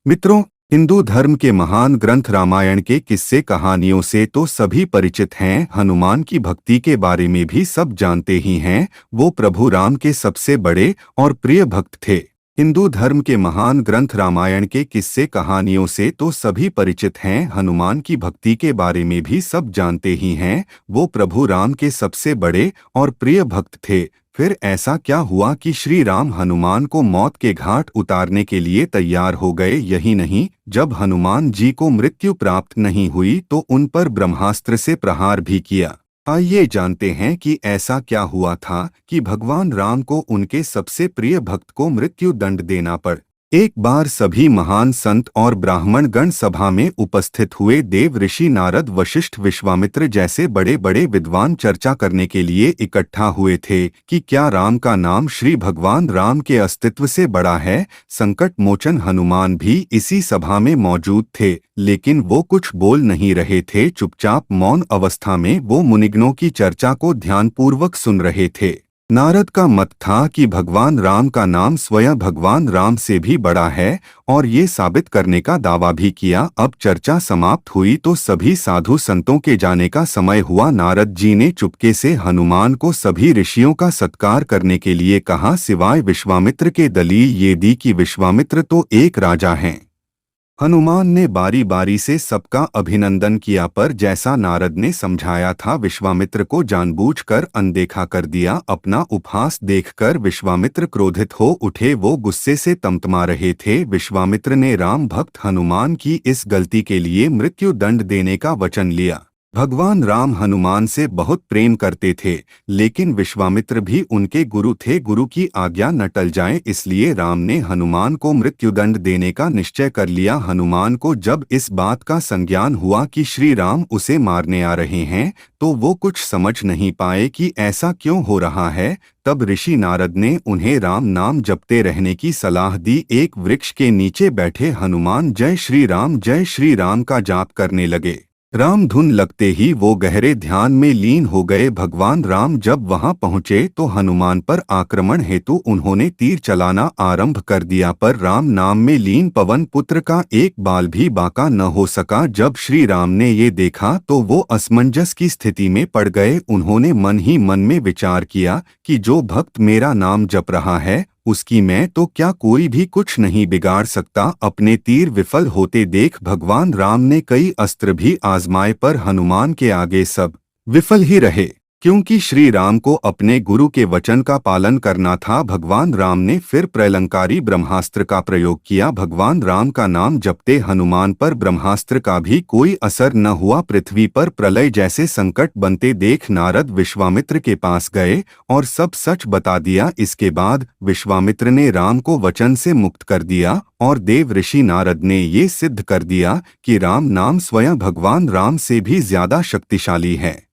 मित्रों, हिंदू धर्म के महान ग्रंथ रामायण के किस्से कहानियों से तो सभी परिचित हैं। हनुमान की भक्ति के बारे में भी सब जानते ही हैं। वो प्रभु राम के सबसे बड़े और प्रिय भक्त थे। हिंदू धर्म के महान ग्रंथ रामायण के किस्से कहानियों से तो सभी परिचित हैं। हनुमान की भक्ति के बारे में भी सब जानते ही हैं। वो प्रभु राम के सबसे बड़े और प्रिय भक्त थे। फिर ऐसा क्या हुआ कि श्री राम हनुमान को मौत के घाट उतारने के लिए तैयार हो गए? यही नहीं, जब हनुमान जी को मृत्यु प्राप्त नहीं हुई तो उन पर ब्रह्मास्त्र से प्रहार भी किया। आइए जानते हैं कि ऐसा क्या हुआ था कि भगवान राम को उनके सबसे प्रिय भक्त को मृत्यु दंड देना पड़ा। एक बार सभी महान संत और ब्राह्मण गण सभा में उपस्थित हुए। देव ऋषि नारद, वशिष्ठ, विश्वामित्र जैसे बड़े बड़े विद्वान चर्चा करने के लिए इकट्ठा हुए थे कि क्या राम का नाम श्री भगवान राम के अस्तित्व से बड़ा है। संकट मोचन हनुमान भी इसी सभा में मौजूद थे, लेकिन वो कुछ बोल नहीं रहे थे। चुपचाप मौन अवस्था में वो मुनिगणों की चर्चा को ध्यानपूर्वक सुन रहे थे। नारद का मत था कि भगवान राम का नाम स्वयं भगवान राम से भी बड़ा है और ये साबित करने का दावा भी किया। अब चर्चा समाप्त हुई तो सभी साधु संतों के जाने का समय हुआ। नारद जी ने चुपके से हनुमान को सभी ऋषियों का सत्कार करने के लिए कहा, सिवाय विश्वामित्र के। दलील ये दी कि विश्वामित्र तो एक राजा हैं। हनुमान ने बारी बारी से सबका अभिनंदन किया, पर जैसा नारद ने समझाया था विश्वामित्र को जानबूझकर अनदेखा कर दिया। अपना उपहास देखकर विश्वामित्र क्रोधित हो उठे। वो गुस्से से तमतमा रहे थे। विश्वामित्र ने राम भक्त हनुमान की इस गलती के लिए मृत्यु दंड देने का वचन लिया। भगवान राम हनुमान से बहुत प्रेम करते थे, लेकिन विश्वामित्र भी उनके गुरु थे। गुरु की आज्ञा न टल जाए, इसलिए राम ने हनुमान को मृत्युदंड देने का निश्चय कर लिया। हनुमान को जब इस बात का संज्ञान हुआ कि श्री राम उसे मारने आ रहे हैं, तो वो कुछ समझ नहीं पाए कि ऐसा क्यों हो रहा है। तब ऋषि नारद ने उन्हें राम नाम जपते रहने की सलाह दी। एक वृक्ष के नीचे बैठे हनुमान जय श्री राम का जाप करने लगे। राम धुन लगते ही वो गहरे ध्यान में लीन हो गए। भगवान राम जब वहां पहुंचे तो हनुमान पर आक्रमण हेतु उन्होंने तीर चलाना आरंभ कर दिया, पर राम नाम में लीन पवन पुत्र का एक बाल भी बांका न हो सका। जब श्री राम ने ये देखा तो वो असमंजस की स्थिति में पड़ गए। उन्होंने मन ही मन में विचार किया कि जो भक्त मेरा नाम जप रहा है उसकी मैं तो क्या कोई भी कुछ नहीं बिगाड़ सकता। अपने तीर विफल होते देख भगवान राम ने कई अस्त्र भी आजमाए, पर हनुमान के आगे सब विफल ही रहे, क्योंकि श्री राम को अपने गुरु के वचन का पालन करना था। भगवान राम ने फिर प्रलंकारी ब्रह्मास्त्र का प्रयोग किया। भगवान राम का नाम जपते हनुमान पर ब्रह्मास्त्र का भी कोई असर न हुआ। पृथ्वी पर प्रलय जैसे संकट बनते देख नारद विश्वामित्र के पास गए और सब सच बता दिया। इसके बाद विश्वामित्र ने राम को वचन से मुक्त कर दिया और देव ऋषि नारद ने ये सिद्ध कर दिया कि राम नाम स्वयं भगवान राम से भी ज्यादा शक्तिशाली है।